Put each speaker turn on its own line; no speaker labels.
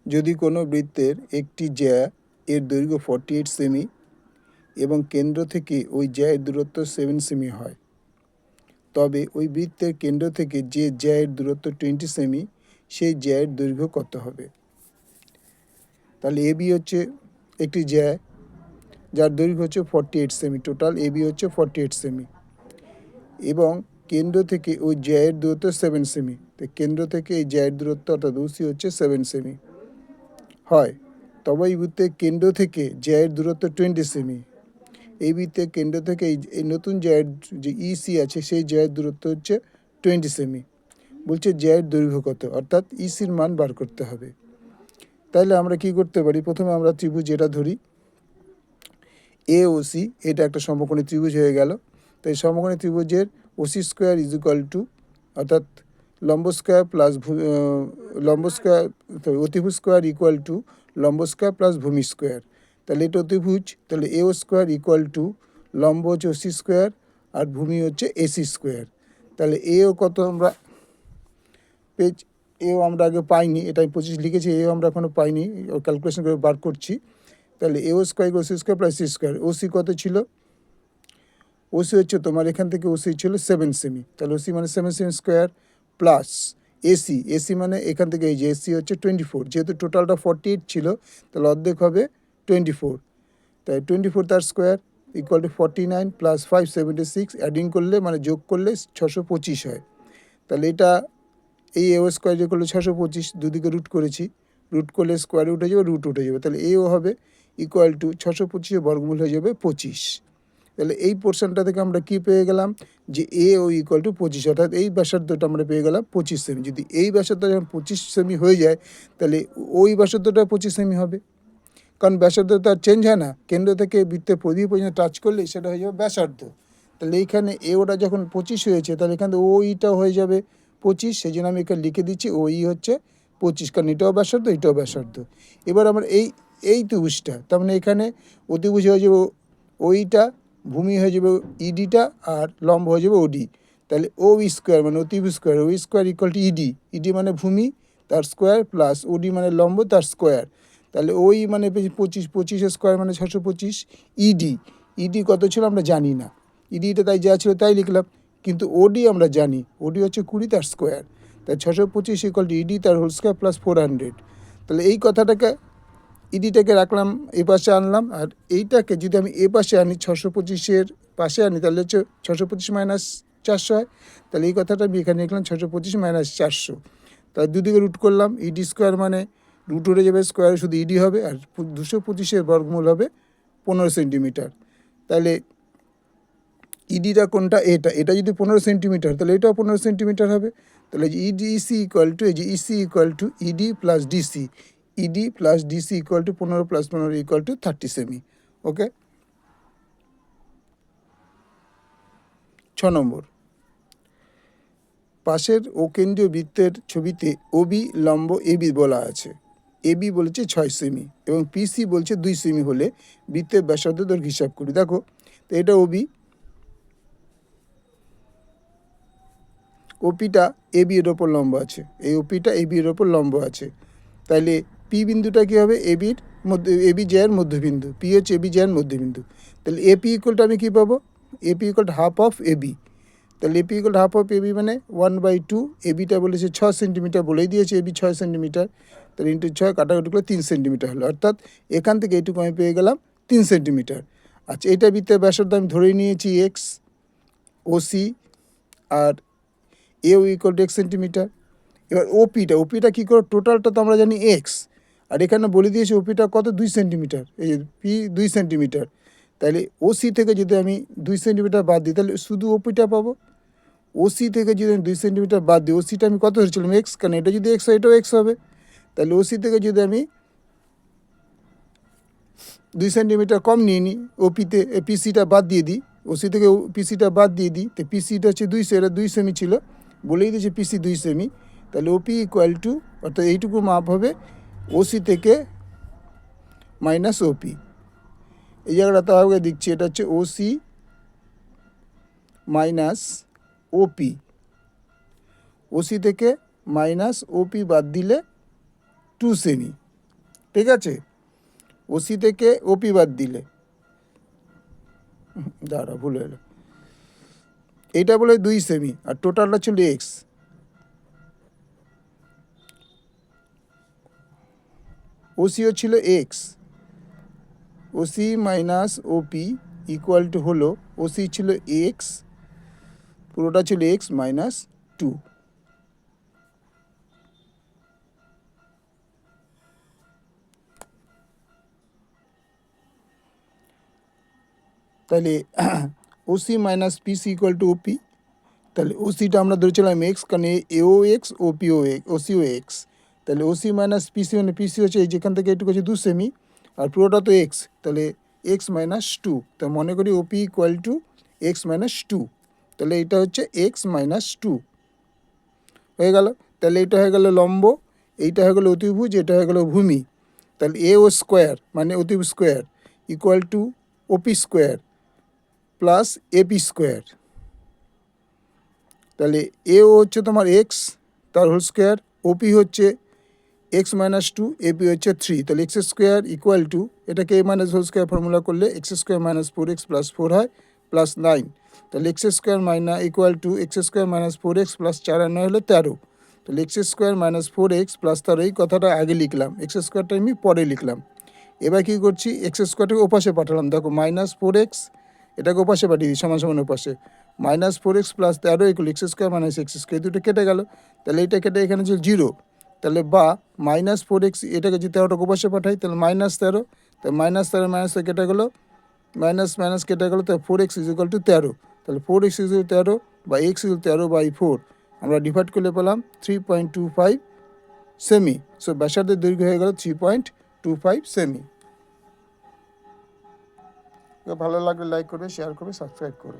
যদি কোনো বৃত্তের একটি জ্যা এর দৈর্ঘ্য 48 সেমি এবং কেন্দ্র থেকে ওই জ্যায়ের দূরত্ব 7 সেমি হয়, তবে ওই বৃত্তের কেন্দ্র থেকে যে জ্যায়ের দূরত্ব 20 সেমি সেই জ্যায়ের দৈর্ঘ্য কত হবে? তাহলে এবি হচ্ছে একটি জ্যা, যার দৈর্ঘ্য হচ্ছে 48 সেমি, টোটাল এবি হচ্ছে 48 সেমি, এবং কেন্দ্র থেকে ওই জ্যায়ের দূরত্ব 7 সেমি। তো কেন্দ্র থেকে এই জ্যায়ের দূরত্ব অর্থাৎ ওসি হচ্ছে 7 সেমি হয়, তবে এই বৃত্তের কেন্দ্র থেকে জ্যায়ের দূরত্ব 20 সেমি। এই বৃত্তের কেন্দ্র থেকে এই নতুন জ্যায়ের যে ইসি আছে সেই জ্যায়ের দূরত্ব হচ্ছে 20 সেমি। বলছে জ্যায়ের দৈর্ঘ্য কত, অর্থাৎ ইসির মান বার করতে হবে। তাহলে আমরা কি করতে পারি, প্রথমে আমরা ত্রিভুজ এটা ধরি এ ও সি, এটা একটা সমকোণী ত্রিভুজ হয়ে গেল। তো এই সমকোণী ত্রিভুজের OC square is equal to, অর্থাৎ লম্ব স্কোয়ার প্লাস লম্ব স্কোয়ার অতিভুজ স্কোয়ার ইকুয়াল টু লম্ব স্কোয়ার প্লাস ভূমি স্কোয়ার। তাহলে এটা অতিভুজ, তাহলে A O square equal two লম্ব হচ্ছে ওসি স্কোয়ার আর ভূমি হচ্ছে এসি স্কোয়ার। তাহলে এও কত আমরা পেজ এও আমরা আগে পাইনি, এটা আমি 25 লিখেছি, এও আমরা এখনও পাইনি, ক্যালকুলেশন করে বার করছি। তাহলে A O square OC square plus C square, OC কত ছিল, ওসি হচ্ছে তোমার এখান থেকে ওসি ছিল 7 সেমি, তাহলে ওসি মানে 7 semi square plus AC, AC মানে এখান থেকে এই যে এসি হচ্ছে 24, যেহেতু টোটালটা 48 ছিল তাহলে অর্ধেক হবে 24, তাই 24 তার square equal two 49 plus 576, adding করলে মানে যোগ করলে 625 হয়। তাহলে এটা এই এ স্কোয়ার যে করলে 625, দুদিকে রুট করেছি, রুট করলে স্কোয়ারে উঠে যাবে, রুট উঠে যাবে, তাহলে এও হবে ইকুয়াল টু 625 বর্গমূল হয়ে যাবে 25। তাহলে এই পোর্শনটা থেকে আমরা কি পেয়ে গেলাম, যে এ ও ইকুয়াল টু 25, অর্থাৎ এই ব্যাসার্ধটা আমরা পেয়ে গেলাম 25 সেমি। যদি এই ব্যাসার্ধ যখন 25 সেমি হয়ে যায় তাহলে ওই ব্যাসার্ধটা 25 সেমি হবে, কারণ ব্যাসার্ধ তো আর চেঞ্জ হয় না, কেন্দ্র থেকে বৃত্তের পরিধি পর্যন্ত টাচ করলে সেটা হয়ে যাবে ব্যাসার্ধ। তাহলে এইখানে এ ওটা যখন 25 হয়েছে তাহলে এখানে ওইটাও হয়ে যাবে 25, সেই জন্য আমি এখানে লিখে দিচ্ছি ওই হচ্ছে 25, কারণ এটাও ব্যাসার্ধ এটাও ব্যাসার্ধ। এবার আমরা এই ত্রিভুজটা, তার মানে এখানে অতিভুজ হয়ে যাবে ওইটা, ভূমি হয়ে যাবে ইডিটা, আর লম্ব হয়ে যাবে ওডি। তাহলে ও স্কোয়ার মানে অতিভুজ square, O square equal to ED, ED মানে ভূমি তার স্কোয়ার প্লাস ওডি মানে লম্ব তার স্কোয়ার। তাহলে ওই মানে 25, 25 স্কোয়ার মানে 625। ইডি, ইডি কত ছিল আমরা জানি না, ইডিটা তাই যা ছিল তাই লিখলাম, কিন্তু ওডি আমরা জানি, ওডি হচ্ছে 20 তার স্কোয়ার, তাই 625 ইকুয়াল টু ইডি তার হোল স্কোয়ার প্লাস 400। তাহলে এই কথাটাকে ইডিটাকে রাখলাম, এ পাশে আনলাম, আর এইটাকে যদি আমি এ পাশে আনি 625-এর পাশে আনি তাহলে হচ্ছে 625 মাইনাস 400 হয়। তাহলে এই কথাটা আমি এখানে লিখলাম 625 মাইনাস 400, তাই দুদিকে রুট করলাম, ইডি স্কোয়ার মানে রুট উঠে যাবে, স্কোয়ারে শুধু ইডি হবে, আর 225-এর বর্গমূল হবে 15 সেন্টিমিটার। তাহলে ইডিটা কোনটা, এটা যদি 15 সেন্টিমিটার তাহলে এটাও 15 সেন্টিমিটার হবে। তাহলে ইডি ইসি ইকুয়াল টু, এই যে EC equal to ED plus DC, ED plus DC equal to 15 plus 15 equal to 30 সেমি। ওকে। 6 নম্বর, পাশের ও কেন্দ্রীয় বৃত্তের ছবিতে ওবি লম্ব এবি বলা আছে, এবি বলেছে 6 সেমি এবং পিসি বলছে 2 সেমি হলে বৃত্তের ব্যাসার্ধ দৈর্ঘ্য হিসাব করি। দেখো তো এটা ওবি, ওপিটা এবি এর ওপর লম্ব আছে, এই ওপিটা এবি এর ওপর লম্ব আছে, তাইলে পি বিন্দুটা কী হবে, এবির মধ্যে, এবি জ্যায়ের মধ্যবিন্দু, পি হচ্ছে এবি জ্যায়ের মধ্যবিন্দু। তাহলে এপি ইকুয়ালটা আমি কী পাবো, AP equal half of AB, তাহলে AP equal half of AB মানে 1/2, এবিটা বলেছে 6 সেন্টিমিটার, বলেই দিয়েছে এবি 6 সেন্টিমিটার, তাহলে ইন্টু 6 কাটাকুটি করে 3 সেন্টিমিটার হলো, অর্থাৎ এখান থেকে এইটুকু আমি পেয়ে গেলাম 3 সেন্টিমিটার। আচ্ছা, এটা বৃত্তের ব্যাসার্ধ আমি ধরে নিয়েছি এক্স, ওসি আর এও ইকুয়াল টু 1 সেন্টিমিটার। এবার ওপিটা কী করে, টোটালটা তো আমরা জানি এক্স, আর এখানে বলে দিয়েছে ওপিটা কত, 2 সেন্টিমিটার, এই পি 2 সেন্টিমিটার। তাহলে ওসি থেকে যদি আমি 2 সেন্টিমিটার বাদ দিই তাহলে শুধু ওপিটা পাবো। ওসি থেকে যদি আমি 2 সেন্টিমিটার বাদ দিই, ওসিটা আমি কত ধরেছিলাম এক্স, কারণ এটা যদি এক্স হয় এটাও এক্স হবে। তাহলে ওসি থেকে যদি আমি 2 সেন্টিমিটার কম নিয়ে নিই, ওপিতে পিসিটা বাদ দিয়ে দিই, ওসি থেকে পিসিটা বাদ দিয়ে দিই, তো পিসিটা হচ্ছে 200, এটা 2 সেমি ছিল, বলেই দিয়েছে পিসি 2 সেমি। তাহলে ওপি ইকুয়াল টু, অর্থাৎ এইটুকু মাপ হবে ওসি থেকে মাইনাস ওপি। এই জায়গাটা তাহলে দিচ্ছি, এটা হচ্ছে ওসি মাইনাস ওপি, ওসি থেকে মাইনাস ওপি বাদ দিলে 2 সেমি, ঠিক আছে, ওসি থেকে ওপি বাদ দিলে, দাঁড়া ভুল হলো, এইটা বলে 2 সেমি আর টোটালটা ছিল এক্স। ওসিও ছিল x, OC minus OP equal to হলো, ওসি ছিল এক্স, পুরোটা ছিল এক্স মাইনাস 2। তাহলে OC minus PC equal to OP, তাহলে ওসিটা আমরা ধরেছিলাম এক্স, কারণ এও এক্স ওপিও এক্স ওসিও এক্স, তাহলে ওসি মাইনাস পিসি মানে পিসি হচ্ছে এই যেখান থেকে এটুকু হচ্ছে 2 সেমি আর পুরোটা তো এক্স, তাহলে এক্স মাইনাস 2, তা মনে করি ওপি ইকুয়াল টু এক্স মাইনাস 2, তাহলে এটা হচ্ছে এক্স মাইনাস 2 হয়ে গেল। তাহলে এটা হয়ে গেল লম্ব, এইটা হয়ে গেল অতিভুজ, এটা হয়ে গেল ভূমি, তাহলে এ ও স্কোয়ার মানে অতিভুজ square equal to OP square plus AP square, তাহলে এও হচ্ছে তোমার এক্স তার হোল স্কোয়ার, ওপি হচ্ছে এক্স মাইনাস 2, এপি হচ্ছে 3, তাহলে এক্স স্কোয়ার ইকুয়াল টু, এটাকে এ মাইনাস হোল স্কোয়ার ফর্মুলা করলে x square minus 4x plus 4 হয় প্লাস 9, তাহলে x square minus equal to x square minus 4x plus 4 আর 9 হলো 13, তাহলে x square minus 4x plus 13, এই কথাটা আগে লিখলাম, এক্স স্কোয়ারটা আমি পরে লিখলাম। এবার কী করছি, এক্স স্কোয়ারটাকে ওপাশে পাঠালাম, দেখো মাইনাস 4x, এটাকে ওপাশে পাঠিয়ে দিই সমান সমান ওপাশে, minus 4x plus 13 equal x square minus x square, এই দুটো কেটে গেল, তাহলে এইটা কেটে এখানে ছিল 0, তাহলে বা মাইনাস 4x, এটাকে যদি 13টাকে ওপাশে পাঠাই তাহলে মাইনাস 13, তাহলে মাইনাস 13 মাইনাস কেটে গেলো, মাইনাস মাইনাস কেটে গেলো, তাহলে 4x ইজ ইকুয়াল টু 13, তাহলে 4x ইজ 13 বা এক্স ইজ 13/4, আমরা ডিভাইড করলে পেলাম 3.25 সেমি। সো ব্যাসার্ধের দৈর্ঘ্য হয়ে গেল 3.25 সেমি। ভালো লাগলে লাইক করবে, শেয়ার করবে, সাবস্ক্রাইব করবে।